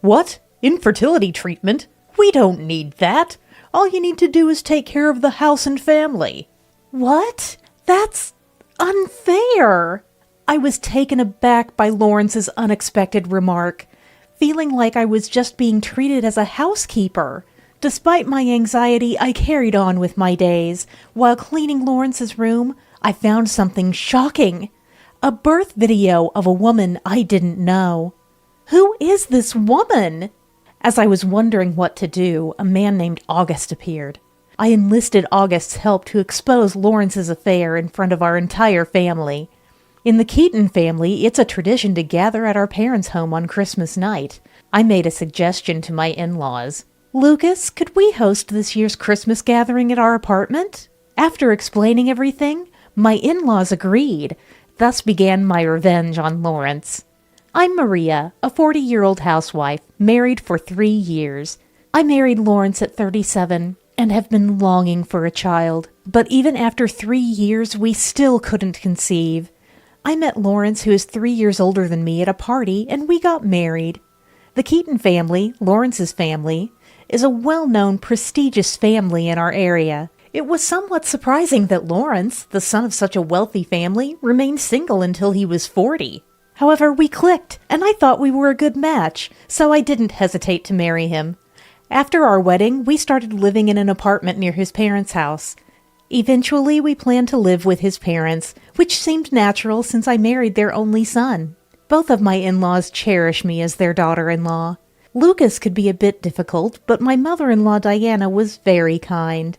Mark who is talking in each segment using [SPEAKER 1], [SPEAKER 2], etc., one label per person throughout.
[SPEAKER 1] What? Infertility treatment? We don't need that. All you need to do is take care of the house and family. What? That's unfair. I was taken aback by Lawrence's unexpected remark, feeling like I was just being treated as a housekeeper. Despite my anxiety, I carried on with my days. While cleaning Lawrence's room, I found something shocking. A birth video of a woman I didn't know. Who is this woman? As I was wondering what to do, a man named August appeared. I enlisted August's help to expose Lawrence's affair in front of our entire family. In the Keaton family, it's a tradition to gather at our parents' home on Christmas night. I made a suggestion to my in-laws. Lucas, could we host this year's Christmas gathering at our apartment? After explaining everything, my in-laws agreed. Thus began my revenge on Lawrence. I'm Maria, a 40-year-old housewife, married for 3 years. I married Lawrence at 37 and have been longing for a child. But even after 3 years, we still couldn't conceive. I met Lawrence, who is 3 years older than me, at a party, and we got married. The Keaton family, Lawrence's family, is a well-known, prestigious family in our area. It was somewhat surprising that Lawrence, the son of such a wealthy family, remained single until he was 40. However, we clicked, and I thought we were a good match, so I didn't hesitate to marry him. After our wedding, we started living in an apartment near his parents' house. Eventually, we planned to live with his parents, which seemed natural since I married their only son. Both of my in-laws cherish me as their daughter-in-law. Lucas could be a bit difficult, but my mother-in-law Diana was very kind.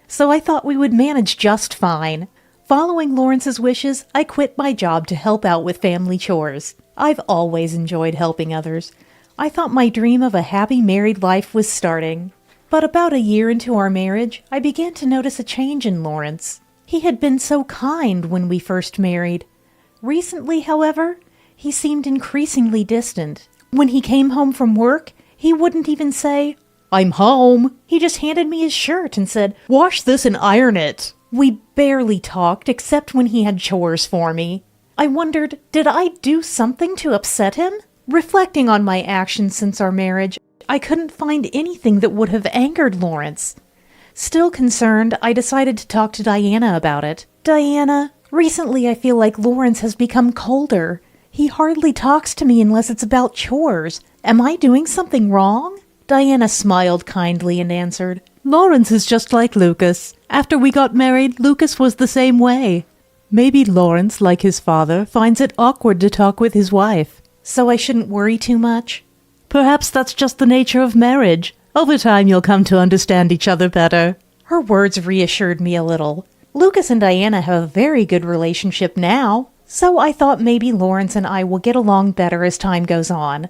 [SPEAKER 1] So I thought we would manage just fine. Following Lawrence's wishes, I quit my job to help out with family chores. I've always enjoyed helping others. I thought my dream of a happy married life was starting. But about a year into our marriage, I began to notice a change in Lawrence. He had been so kind when we first married. Recently, however, he seemed increasingly distant. When he came home from work, he wouldn't even say, "I'm home." He just handed me his shirt and said, "Wash this and iron it." We barely talked except when he had chores for me. I wondered, did I do something to upset him? Reflecting on my actions since our marriage, I couldn't find anything that would have angered Lawrence. Still concerned, I decided to talk to Diana about it. "Diana, recently I feel like Lawrence has become colder. He hardly talks to me unless it's about chores. Am I doing something wrong?" Diana smiled kindly and answered, "Lawrence is just like Lucas. After we got married, Lucas was the same way. Maybe Lawrence, like his father, finds it awkward to talk with his wife. So I shouldn't worry too much?" "Perhaps that's just the nature of marriage. Over time you'll come to understand each other better." Her words reassured me a little. Lucas and Diana have a very good relationship now, so I thought maybe Lawrence and I will get along better as time goes on.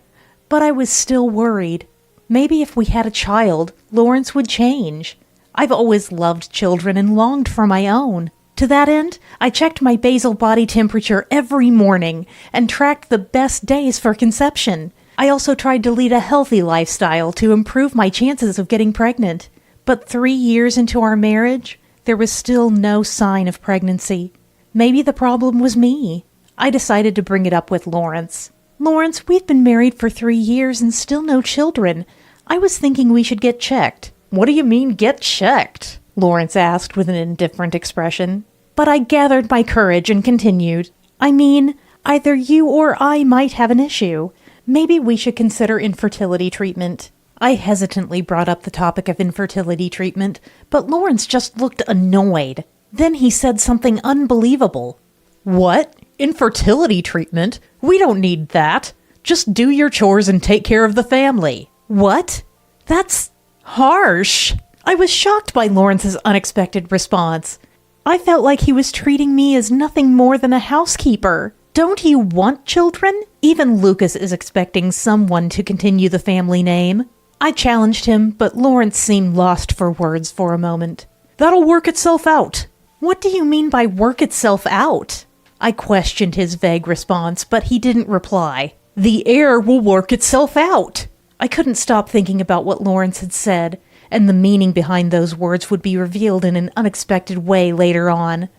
[SPEAKER 1] But I was still worried. Maybe if we had a child, Lawrence would change. I've always loved children and longed for my own. To that end, I checked my basal body temperature every morning and tracked the best days for conception. I also tried to lead a healthy lifestyle to improve my chances of getting pregnant. But 3 years into our marriage, there was still no sign of pregnancy. Maybe the problem was me. I decided to bring it up with Lawrence. "Lawrence, we've been married for 3 years and still no children. I was thinking we should get checked." "What do you mean, get checked?" Lawrence asked with an indifferent expression. But I gathered my courage and continued. "I mean, either you or I might have an issue. Maybe we should consider infertility treatment." I hesitantly brought up the topic of infertility treatment, but Lawrence just looked annoyed. Then he said something unbelievable. "What? Infertility treatment? We don't need that. Just do your chores and take care of the family." "What? That's harsh." I was shocked by Lawrence's unexpected response. I felt like he was treating me as nothing more than a housekeeper. Don't you want children? Even Lucas is expecting someone to continue the family name. I challenged him, but Lawrence seemed lost for words for a moment. "That'll work itself out." "What do you mean by work itself out?" I questioned his vague response, but he didn't reply. "The heir will work itself out." I couldn't stop thinking about what Lawrence had said, and the meaning behind those words would be revealed in an unexpected way later on.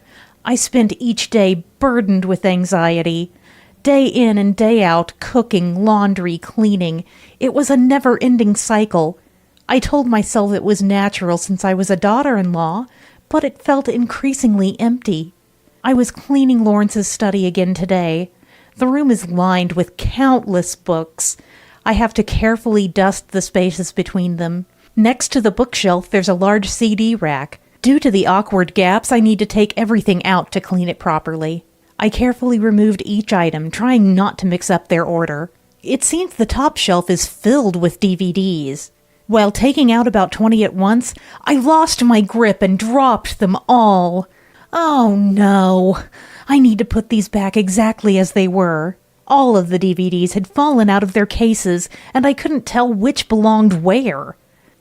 [SPEAKER 1] I spent each day burdened with anxiety. Day in and day out, cooking, laundry, cleaning. It was a never-ending cycle. I told myself it was natural since I was a daughter-in-law, but it felt increasingly empty. I was cleaning Lawrence's study again today. The room is lined with countless books. I have to carefully dust the spaces between them. Next to the bookshelf, there's a large CD rack. Due to the awkward gaps, I need to take everything out to clean it properly. I carefully removed each item, trying not to mix up their order. It seems the top shelf is filled with DVDs. While taking out about 20 at once, I lost my grip and dropped them all. Oh no! I need to put these back exactly as they were. All of the DVDs had fallen out of their cases, and I couldn't tell which belonged where.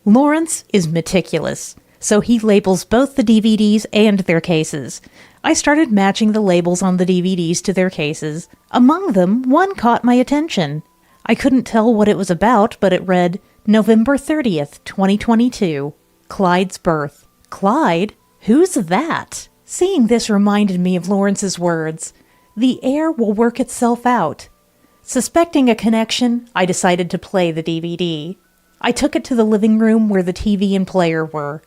[SPEAKER 1] Lawrence is meticulous, so he labels both the DVDs and their cases. I started matching the labels on the DVDs to their cases. Among them, one caught my attention. I couldn't tell what it was about, but it read, November 30th, 2022. Clyde's birth. Clyde? Who's that? Seeing this reminded me of Lawrence's words. The air will work itself out. Suspecting a connection, I decided to play the DVD. I took it to the living room where the TV and player were.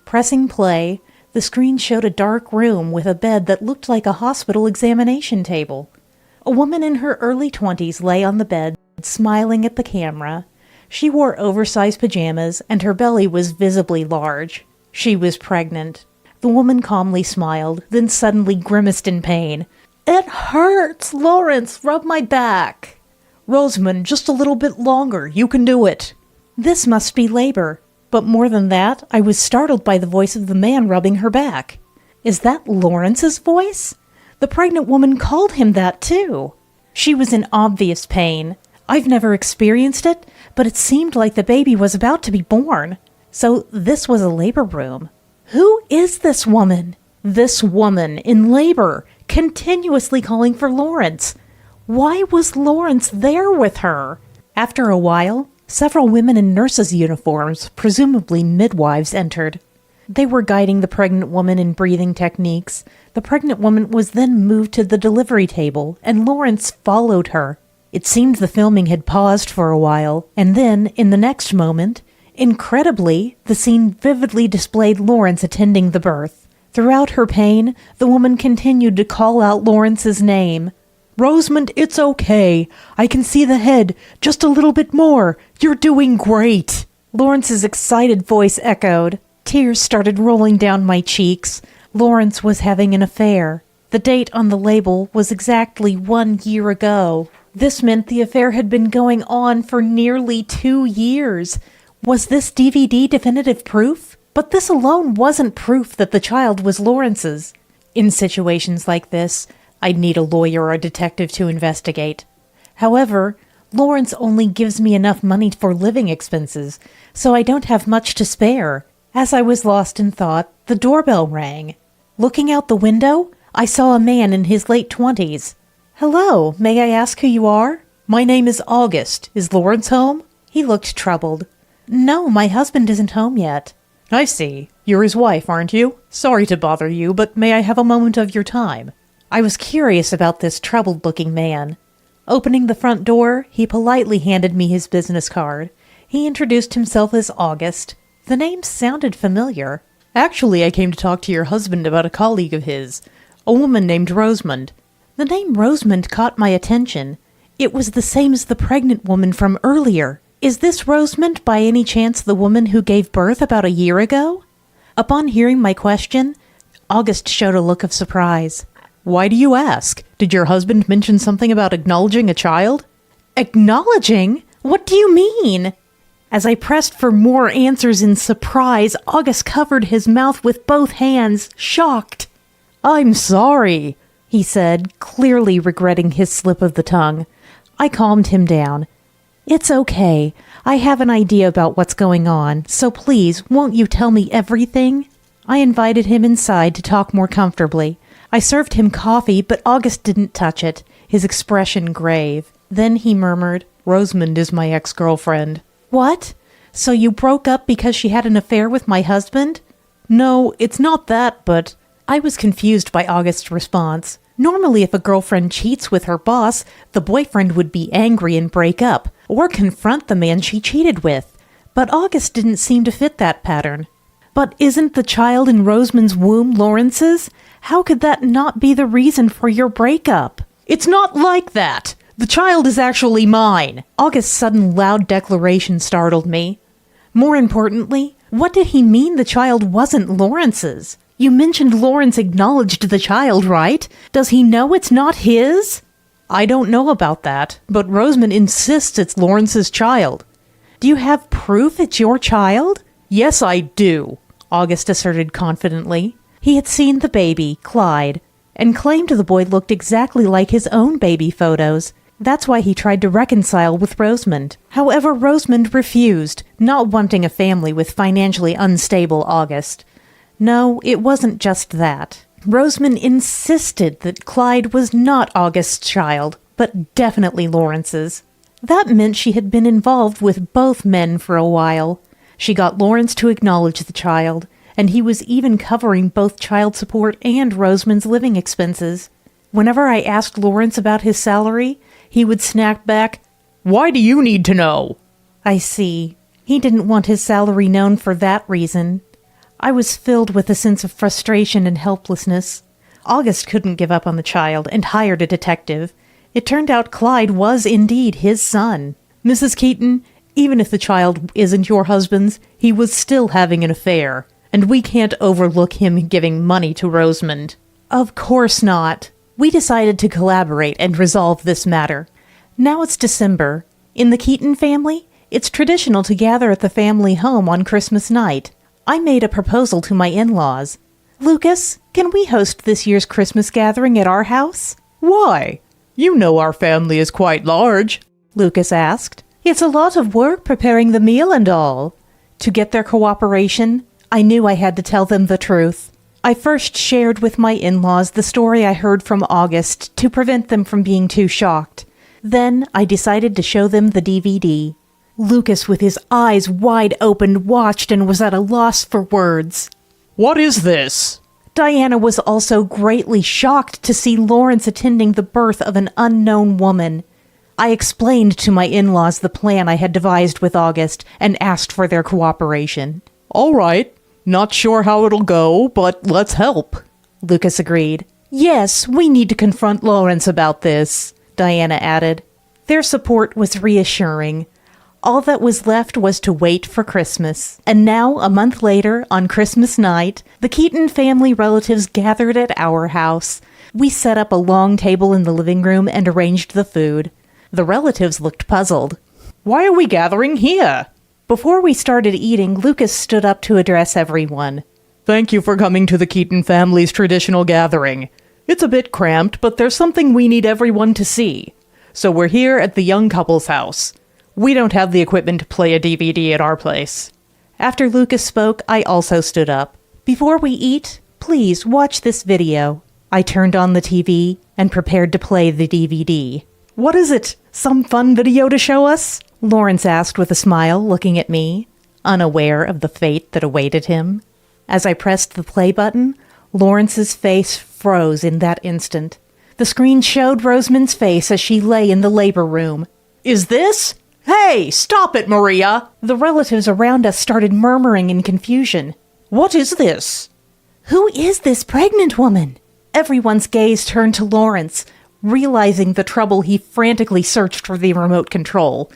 [SPEAKER 1] Pressing play, the screen showed a dark room with a bed that looked like a hospital examination table. A woman in her early 20s lay on the bed, smiling at the camera. She wore oversized pajamas, and her belly was visibly large. She was pregnant. The woman calmly smiled, then suddenly grimaced in pain. "It hurts, Lawrence, rub my back." "Rosamond, just a little bit longer, you can do it." This must be labor. But more than that, I was startled by the voice of the man rubbing her back. Is that Lawrence's voice? The pregnant woman called him that too. She was in obvious pain. I've never experienced it, but it seemed like the baby was about to be born. So this was a labor room. Who is this woman? This woman in labor, continuously calling for Lawrence. Why was Lawrence there with her? After a while, several women in nurses' uniforms, presumably midwives, entered. They were guiding the pregnant woman in breathing techniques. The pregnant woman was then moved to the delivery table, and Lawrence followed her. It seemed the filming had paused for a while, and then, in the next moment, incredibly, the scene vividly displayed Lawrence attending the birth. Throughout her pain, the woman continued to call out Lawrence's name. "Rosamond, it's okay. I can see the head. Just a little bit more. You're doing great." Lawrence's excited voice echoed. Tears started rolling down my cheeks. Lawrence was having an affair. The date on the label was exactly 1 year ago. This meant the affair had been going on for nearly 2 years. Was this DVD definitive proof? But this alone wasn't proof that the child was Lawrence's. In situations like this, I'd need a lawyer or a detective to investigate. However, Lawrence only gives me enough money for living expenses, so I don't have much to spare. As I was lost in thought, the doorbell rang. Looking out the window, I saw a man in his late 20s. "Hello, may I ask who you are?" "My name is August. Is Lawrence home?" He looked troubled. "No, my husband isn't home yet." "I see. You're his wife, aren't you? Sorry to bother you, but may I have a moment of your time?" I was curious about this troubled-looking man. Opening the front door, he politely handed me his business card. He introduced himself as August. The name sounded familiar. "Actually, I came to talk to your husband about a colleague of his, a woman named Rosamond." The name Rosamond caught my attention. It was the same as the pregnant woman from earlier. Is this Rosamond by any chance the woman who gave birth about a year ago? Upon hearing my question, August showed a look of surprise. "Why do you ask? Did your husband mention something about acknowledging a child?" "Acknowledging? What do you mean?" As I pressed for more answers in surprise, August covered his mouth with both hands, shocked. "I'm sorry," he said, clearly regretting his slip of the tongue. I calmed him down. "It's okay. I have an idea about what's going on, so please, won't you tell me everything?" I invited him inside to talk more comfortably. I served him coffee, but August didn't touch it, his expression grave. Then he murmured, "Rosamond is my ex-girlfriend." "What? So you broke up because she had an affair with my husband?" "No, it's not that, but—" I was confused by August's response. Normally, if a girlfriend cheats with her boss, the boyfriend would be angry and break up, or confront the man she cheated with. But August didn't seem to fit that pattern. But isn't the child in Rosamond's womb Lawrence's? How could that not be the reason for your breakup? It's not like that! The child is actually mine! August's sudden loud declaration startled me. More importantly, what did he mean the child wasn't Lawrence's? You mentioned Lawrence acknowledged the child, right? Does he know it's not his? I don't know about that, but Rosamond insists it's Lawrence's child. Do you have proof it's your child? Yes, I do, August asserted confidently. He had seen the baby, Clyde, and claimed the boy looked exactly like his own baby photos. That's why he tried to reconcile with Rosamond. However, Rosamond refused, not wanting a family with financially unstable August. No, it wasn't just that. Rosamond insisted that Clyde was not August's child, but definitely Lawrence's. That meant she had been involved with both men for a while. She got Lawrence to acknowledge the child, and he was even covering both child support and Rosamond's living expenses. Whenever I asked Lawrence about his salary, he would snap back, "Why do you need to know?" I see. He didn't want his salary known for that reason. I was filled with a sense of frustration and helplessness. August couldn't give up on the child and hired a detective. It turned out Clyde was indeed his son. Mrs. Keaton, even if the child isn't your husband's, he was still having an affair, and we can't overlook him giving money to Rosamond. Of course not. We decided to collaborate and resolve this matter. Now it's December. In the Keaton family, it's traditional to gather at the family home on Christmas night. I made a proposal to my in-laws. Lucas, can we host this year's Christmas gathering at our house? Why? You know our family is quite large, Lucas asked. It's a lot of work preparing the meal and all. To get their cooperation, I knew I had to tell them the truth. I first shared with my in-laws the story I heard from August to prevent them from being too shocked. Then I decided to show them the DVD. Lucas, with his eyes wide open, watched and was at a loss for words. What is this? Diana was also greatly shocked to see Lawrence attending the birth of an unknown woman. I explained to my in-laws the plan I had devised with August and asked for their cooperation. All right. Not sure how it'll go, but let's help, Lucas agreed. Yes, we need to confront Lawrence about this, Diana added. Their support was reassuring. All that was left was to wait for Christmas. And now, a month later, on Christmas night, the Keaton family relatives gathered at our house. We set up a long table in the living room and arranged the food. The relatives looked puzzled. Why are we gathering here? Before we started eating, Lucas stood up to address everyone. Thank you for coming to the Keaton family's traditional gathering. It's a bit cramped, but there's something we need everyone to see. So we're here at the young couple's house. We don't have the equipment to play a DVD at our place. After Lucas spoke, I also stood up. Before we eat, please watch this video. I turned on the TV and prepared to play the DVD. What is it? Some fun video to show us? Lawrence asked with a smile, looking at me, unaware of the fate that awaited him. As I pressed the play button, Lawrence's face froze in that instant. The screen showed Rosamond's face as she lay in the labor room. Is this? Hey, stop it, Maria! The relatives around us started murmuring in confusion. What is this? Who is this pregnant woman? Everyone's gaze turned to Lawrence, realizing the trouble he frantically searched for the remote control.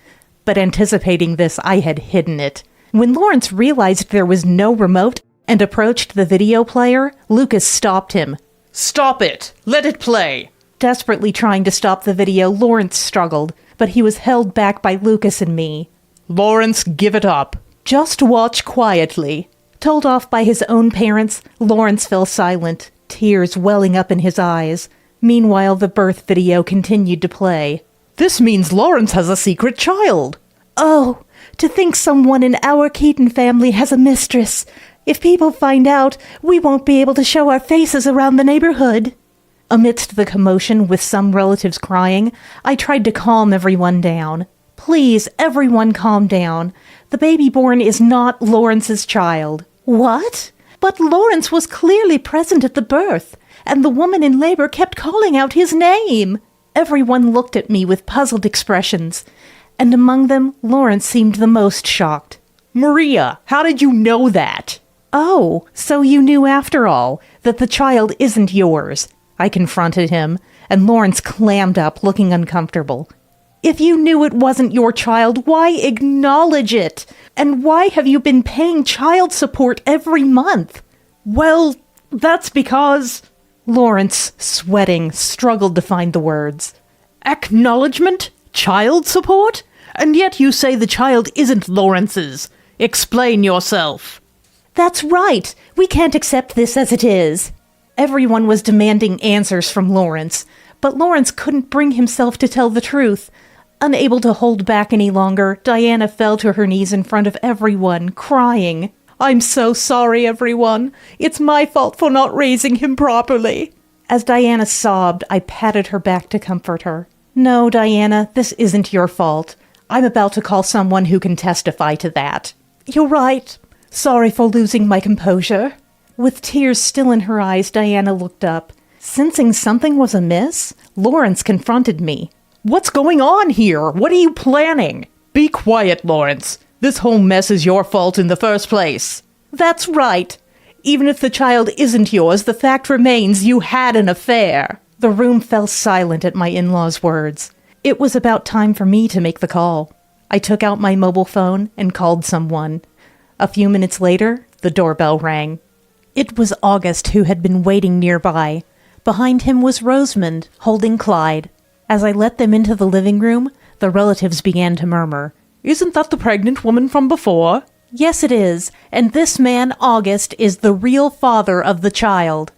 [SPEAKER 1] But anticipating this, I had hidden it. When Lawrence realized there was no remote and approached the video player, Lucas stopped him. Stop it! Let it play! Desperately trying to stop the video, Lawrence struggled, but he was held back by Lucas and me. Lawrence, give it up. Just watch quietly. Told off by his own parents, Lawrence fell silent, tears welling up in his eyes. Meanwhile, the birth video continued to play. This means Lawrence has a secret child. Oh, to think someone in our Keaton family has a mistress. If people find out, we won't be able to show our faces around the neighborhood. Amidst the commotion, with some relatives crying, I tried to calm everyone down. Please, everyone calm down. The baby born is not Lawrence's child. What? But Lawrence was clearly present at the birth. and the woman in labor kept calling out his name. Everyone looked at me with puzzled expressions, and among them, Lawrence seemed the most shocked.
[SPEAKER 2] Maria, how did you know that?
[SPEAKER 1] Oh, so you knew after all that the child isn't yours, I confronted him, and Lawrence clammed up, looking uncomfortable. If you knew it wasn't your child, why acknowledge it? And why have you been paying child support every month?
[SPEAKER 2] Well, that's because...
[SPEAKER 1] Lawrence, sweating, struggled to find the words.
[SPEAKER 2] Acknowledgement? Child support? And yet you say the child isn't Lawrence's. Explain yourself.
[SPEAKER 1] That's right. We can't accept this as it is. Everyone was demanding answers from Lawrence, but Lawrence couldn't bring himself to tell the truth. Unable to hold back any longer, Diana fell to her knees in front of everyone, crying.
[SPEAKER 2] I'm so sorry, everyone. It's my fault for not raising him properly.
[SPEAKER 1] As Diana sobbed, I patted her back to comfort her. No, Diana, this isn't your fault. I'm about to call someone who can testify to that.
[SPEAKER 2] You're right. Sorry for losing my composure.
[SPEAKER 1] With tears still in her eyes, Diana looked up. Sensing something was amiss, Lawrence confronted me.
[SPEAKER 2] What's going on here? What are you planning? Be quiet, Lawrence. This whole mess is your fault in the first place.
[SPEAKER 1] That's right. Even if the child isn't yours, the fact remains you had an affair. The room fell silent at my in-laws' words. It was about time for me to make the call. I took out my mobile phone and called someone. A few minutes later, the doorbell rang. It was August who had been waiting nearby. Behind him was Rosamond, holding Clyde. As I let them into the living room, the relatives began to murmur.
[SPEAKER 2] Isn't that the pregnant woman from before?
[SPEAKER 1] Yes, it is, and this man, August, is the real father of the child.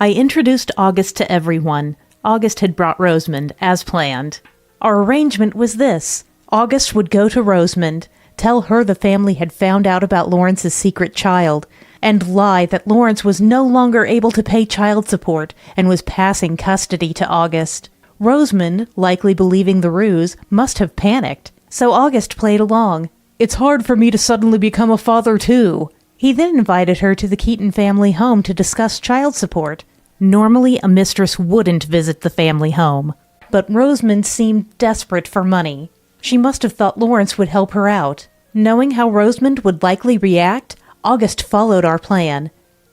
[SPEAKER 1] I introduced August to everyone. August had brought Rosamond, as planned. Our arrangement was this. August would go to Rosamond, tell her the family had found out about Lawrence's secret child, and lie that Lawrence was no longer able to pay child support and was passing custody to August. Rosamond, likely believing the ruse, must have panicked, so August played along.
[SPEAKER 2] It's hard for me to suddenly become a father, too.
[SPEAKER 1] He then invited her to the Keaton family home to discuss child support. Normally, a mistress wouldn't visit the family home, but Rosamond seemed desperate for money. She must have thought Lawrence would help her out. Knowing how Rosamond would likely react, August followed our plan.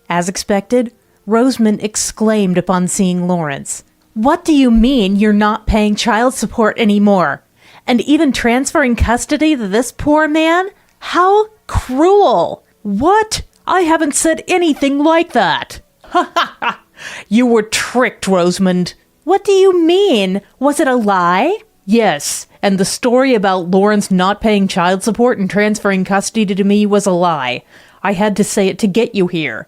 [SPEAKER 1] As expected, Rosamond exclaimed upon seeing Lawrence. What do you mean you're not paying child support anymore? And even transferring custody to this poor man? How cruel!
[SPEAKER 2] What? I haven't said anything like that. Ha ha ha! You were tricked, Rosamond.
[SPEAKER 1] What do you mean? Was it a lie?
[SPEAKER 2] Yes, and the story about Lawrence not paying child support and transferring custody to me was a lie. I had to say it to get you here.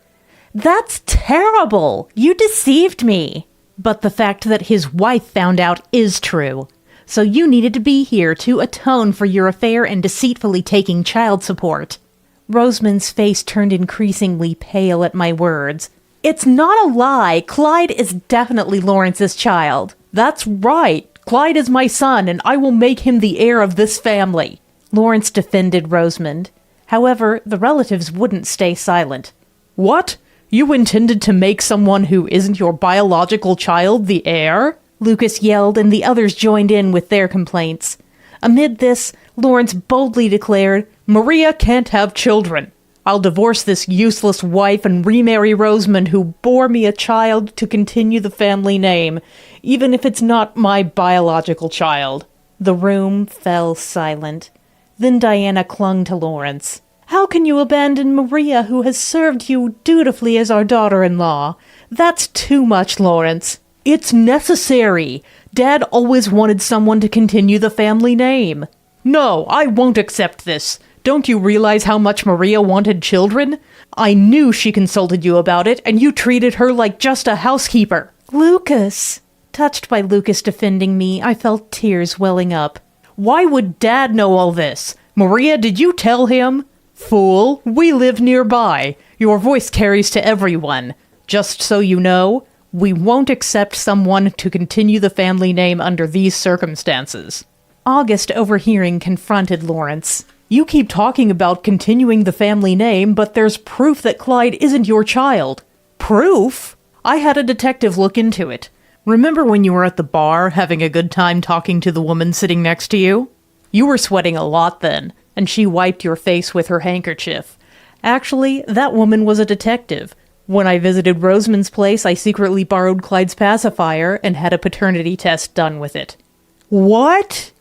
[SPEAKER 1] That's terrible! You deceived me. But the fact that his wife found out is true. So you needed to be here to atone for your affair and deceitfully taking child support. Rosamond's face turned increasingly pale at my words. It's not a lie. Clyde is definitely Lawrence's child.
[SPEAKER 2] That's right. Clyde is my son, and I will make him the heir of this family.
[SPEAKER 1] Lawrence defended Rosamond. However, the relatives wouldn't stay silent.
[SPEAKER 2] What? You intended to make someone who isn't your biological child the heir?
[SPEAKER 1] Lucas yelled, and the others joined in with their complaints. Amid this, Lawrence boldly declared,
[SPEAKER 2] Maria can't have children. I'll divorce this useless wife and remarry Rosamond, who bore me a child, to continue the family name, even if it's not my biological child.
[SPEAKER 1] The room fell silent. Then Diana clung to Lawrence. How can you abandon Maria, who has served you dutifully as our daughter-in-law? That's too much, Lawrence.
[SPEAKER 2] It's necessary. Dad always wanted someone to continue the family name. No, I won't accept this. Don't you realize how much Maria wanted children? I knew she consulted you about it, and you treated her like just a housekeeper.
[SPEAKER 1] Lucas. Touched by Lucas defending me, I felt tears welling up.
[SPEAKER 2] Why would Dad know all this? Maria, did you tell him? Fool, we live nearby. Your voice carries to everyone. Just so you know, we won't accept someone to continue the family name under these circumstances.
[SPEAKER 1] August, overhearing, confronted Lawrence.
[SPEAKER 2] You keep talking about continuing the family name, but there's proof that Clyde isn't your child. Proof? I had a detective look into it. Remember when you were at the bar having a good time talking to the woman sitting next to you? You were sweating a lot then, and she wiped your face with her handkerchief. Actually, that woman was a detective. When I visited Rosamond's place, I secretly borrowed Clyde's pacifier and had a paternity test done with it. What?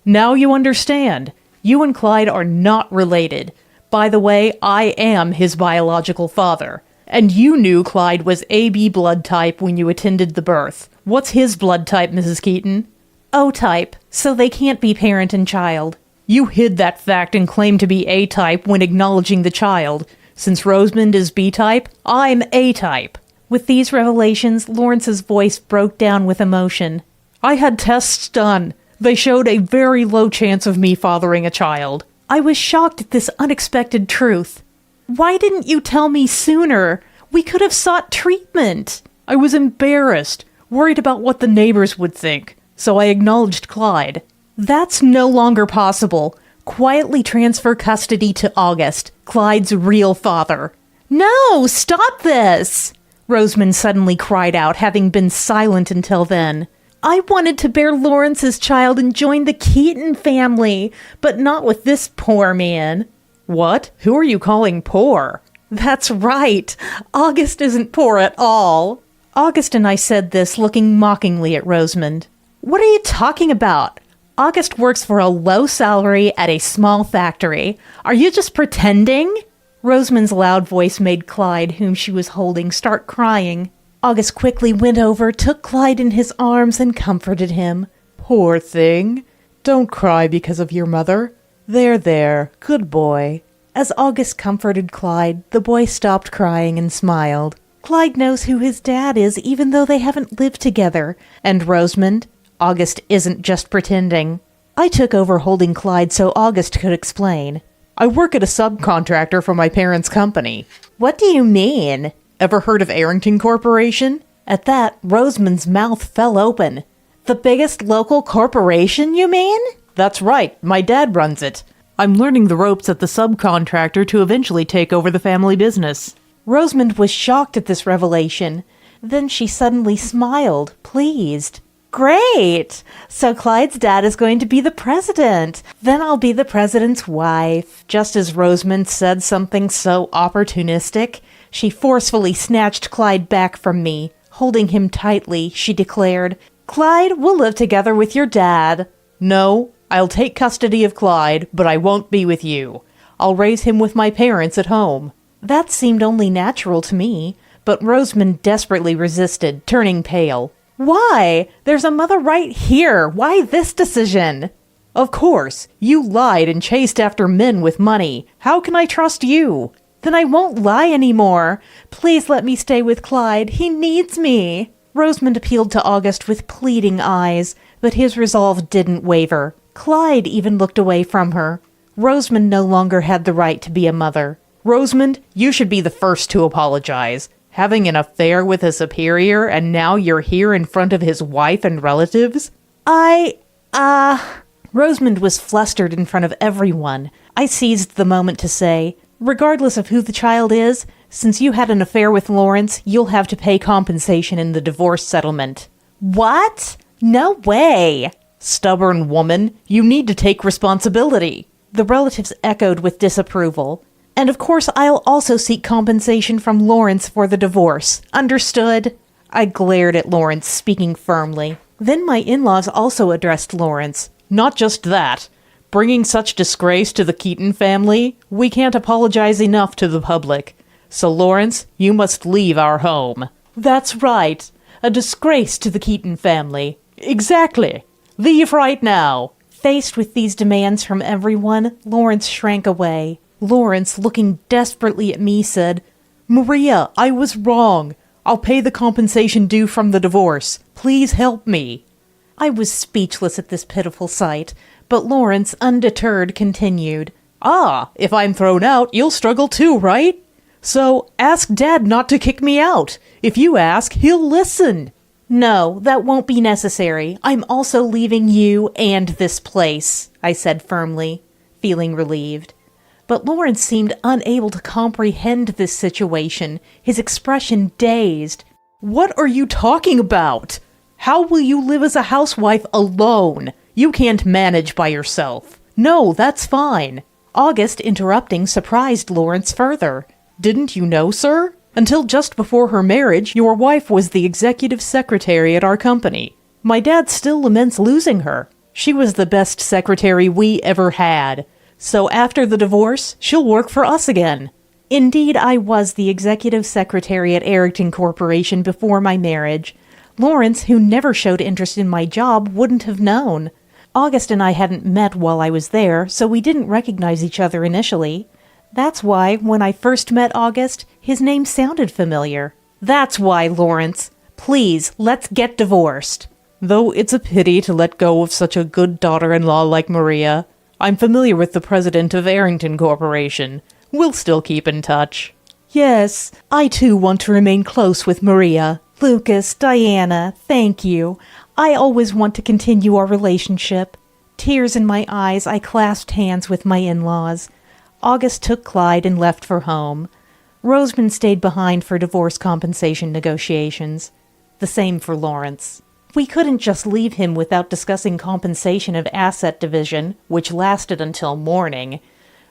[SPEAKER 2] Now you understand. You and Clyde are not related. By the way, I am his biological father. And you knew Clyde was AB blood type when you attended the birth. What's his blood type, Mrs. Keaton?
[SPEAKER 1] O type, so they can't be parent and child.
[SPEAKER 2] You hid that fact and claimed to be A-type when acknowledging the child. Since Rosamond is B-type, I'm A-type.
[SPEAKER 1] With these revelations, Lawrence's voice broke down with emotion.
[SPEAKER 2] I had tests done. They showed a very low chance of me fathering a child.
[SPEAKER 1] I was shocked at this unexpected truth. Why didn't you tell me sooner? We could have sought treatment.
[SPEAKER 2] I was embarrassed, worried about what the neighbors would think, so I acknowledged Clyde.
[SPEAKER 1] That's no longer possible. Quietly transfer custody to August, Clyde's real father. No, stop this! Rosamond suddenly cried out, having been silent until then. I wanted to bear Lawrence's child and join the Keaton family, but not with this poor man.
[SPEAKER 2] What? Who are you calling poor?
[SPEAKER 1] That's right. August isn't poor at all. August and I said this, looking mockingly at Rosamond. What are you talking about? August works for a low salary at a small factory. Are you just pretending? Rosamond's loud voice made Clyde, whom she was holding, start crying. August quickly went over, took Clyde in his arms, and comforted him.
[SPEAKER 2] Poor thing. Don't cry because of your mother. There, good boy.
[SPEAKER 1] As August comforted Clyde, the boy stopped crying and smiled. Clyde knows who his dad is, even though they haven't lived together. And Rosamond, August isn't just pretending. I took over holding Clyde so August could explain.
[SPEAKER 2] I work at a subcontractor for my parents' company.
[SPEAKER 1] What do you mean?
[SPEAKER 2] Ever heard of Arrington Corporation?
[SPEAKER 1] At that, Rosamond's mouth fell open. The biggest local corporation, you mean?
[SPEAKER 2] That's right. My dad runs it. I'm learning the ropes at the subcontractor to eventually take over the family business.
[SPEAKER 1] Rosamond was shocked at this revelation. Then she suddenly smiled, pleased. Great! So Clyde's dad is going to be the president. Then I'll be the president's wife. Just as Rosamond said something so opportunistic, she forcefully snatched Clyde back from me. Holding him tightly, she declared, Clyde, we'll live together with your dad.
[SPEAKER 2] No, I'll take custody of Clyde, but I won't be with you. I'll raise him with my parents at home.
[SPEAKER 1] That seemed only natural to me, but Rosamond desperately resisted, turning pale. Why? There's a mother right here. Why this decision?
[SPEAKER 2] Of course. You lied and chased after men with money. How can I trust you?
[SPEAKER 1] Then I won't lie anymore. Please let me stay with Clyde. He needs me. Rosamond appealed to August with pleading eyes, but his resolve didn't waver. Clyde even looked away from her. Rosamond no longer had the right to be a mother.
[SPEAKER 2] Rosamond, you should be the first to apologize. Having an affair with a superior, and now you're here in front of his wife and relatives?
[SPEAKER 1] Rosamond was flustered in front of everyone. I seized the moment to say, regardless of who the child is, since you had an affair with Lawrence, you'll have to pay compensation in the divorce settlement. What? No way!
[SPEAKER 2] Stubborn woman, you need to take responsibility.
[SPEAKER 1] The relatives echoed with disapproval. And of course I'll also seek compensation from Lawrence for the divorce. Understood? I glared at Lawrence, speaking firmly. Then my in-laws also addressed Lawrence.
[SPEAKER 2] Not just that. Bringing such disgrace to the Keaton family, we can't apologize enough to the public. So Lawrence, you must leave our home.
[SPEAKER 1] That's right. A disgrace to the Keaton family.
[SPEAKER 2] Exactly. Leave right now.
[SPEAKER 1] Faced with these demands from everyone, Lawrence shrank away. Lawrence, looking desperately at me, said,
[SPEAKER 2] Maria, I was wrong. I'll pay the compensation due from the divorce. Please help me.
[SPEAKER 1] I was speechless at this pitiful sight, but Lawrence, undeterred, continued.
[SPEAKER 2] If I'm thrown out, you'll struggle too, right? So ask Dad not to kick me out. If you ask, he'll listen.
[SPEAKER 1] No, that won't be necessary. I'm also leaving you and this place, I said firmly, feeling relieved. But Lawrence seemed unable to comprehend this situation, his expression dazed.
[SPEAKER 2] What are you talking about? How will you live as a housewife alone? You can't manage by yourself. No, that's fine.
[SPEAKER 1] August, interrupting, surprised Lawrence further.
[SPEAKER 2] Didn't you know, sir? Until just before her marriage, your wife was the executive secretary at our company. My dad still laments losing her. She was the best secretary we ever had. So after the divorce, she'll work for us again.
[SPEAKER 1] Indeed, I was the executive secretary at Arrington Corporation before my marriage. Lawrence, who never showed interest in my job, wouldn't have known. August and I hadn't met while I was there, so we didn't recognize each other initially. That's why, when I first met August, his name sounded familiar. That's why, Lawrence. Please, let's get divorced.
[SPEAKER 2] Though it's a pity to let go of such a good daughter-in-law like Maria, I'm familiar with the president of Arrington Corporation. We'll still keep in touch.
[SPEAKER 1] Yes, I too want to remain close with Maria. Lucas, Diana, thank you. I always want to continue our relationship. Tears in my eyes, I clasped hands with my in-laws. August took Clyde and left for home. Rosamond stayed behind for divorce compensation negotiations. The same for Lawrence. We couldn't just leave him without discussing compensation of asset division, which lasted until morning.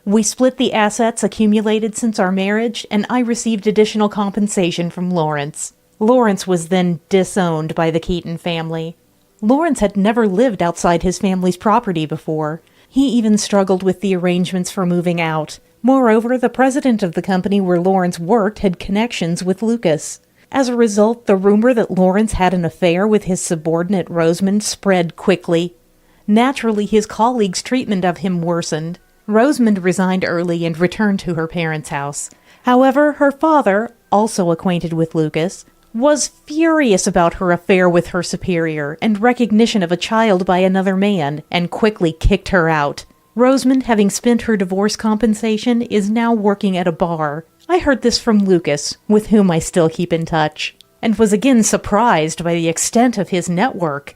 [SPEAKER 1] We split the assets accumulated since our marriage, and I received additional compensation from Lawrence. Lawrence was then disowned by the Keaton family. Lawrence had never lived outside his family's property before. He even struggled with the arrangements for moving out. Moreover, the president of the company where Lawrence worked had connections with Lucas. As a result, the rumor that Lawrence had an affair with his subordinate Rosamond spread quickly. Naturally, his colleagues' treatment of him worsened. Rosamond resigned early and returned to her parents' house. However, her father, also acquainted with Lucas, was furious about her affair with her superior and recognition of a child by another man, and quickly kicked her out. Rosamond, having spent her divorce compensation, is now working at a bar. I heard this from Lucas, with whom I still keep in touch, and was again surprised by the extent of his network.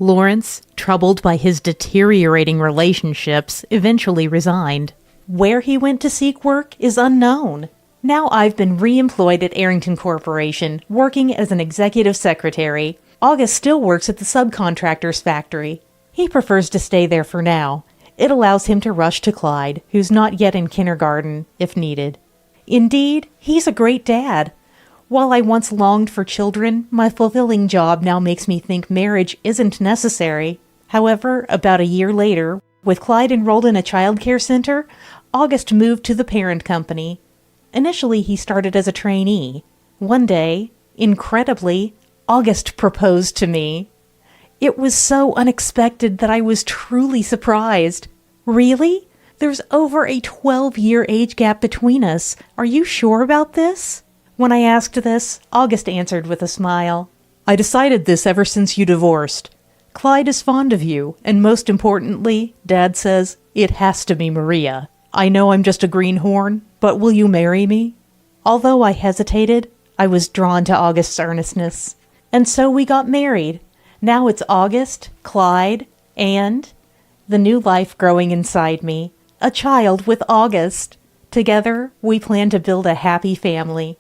[SPEAKER 1] Lawrence, troubled by his deteriorating relationships, eventually resigned. Where he went to seek work is unknown. Now I've been re-employed at Arrington Corporation, working as an executive secretary. August still works at the subcontractor's factory. He prefers to stay there for now. It allows him to rush to Clyde, who's not yet in kindergarten, if needed. Indeed, he's a great dad. While I once longed for children, my fulfilling job now makes me think marriage isn't necessary. However, about a year later, with Clyde enrolled in a childcare center, August moved to the parent company. Initially, he started as a trainee. One day, incredibly, August proposed to me. It was so unexpected that I was truly surprised. Really? There's over a 12-year age gap between us. Are you sure about this? When I asked this, August answered with a smile.
[SPEAKER 2] I decided this ever since you divorced. Clyde is fond of you, and most importantly, Dad says, it has to be Maria. I know I'm just a greenhorn, but will you marry me?
[SPEAKER 1] Although I hesitated, I was drawn to August's earnestness. And so we got married. Now it's August, Clyde, and the new life growing inside me. A child with August. Together, we plan to build a happy family.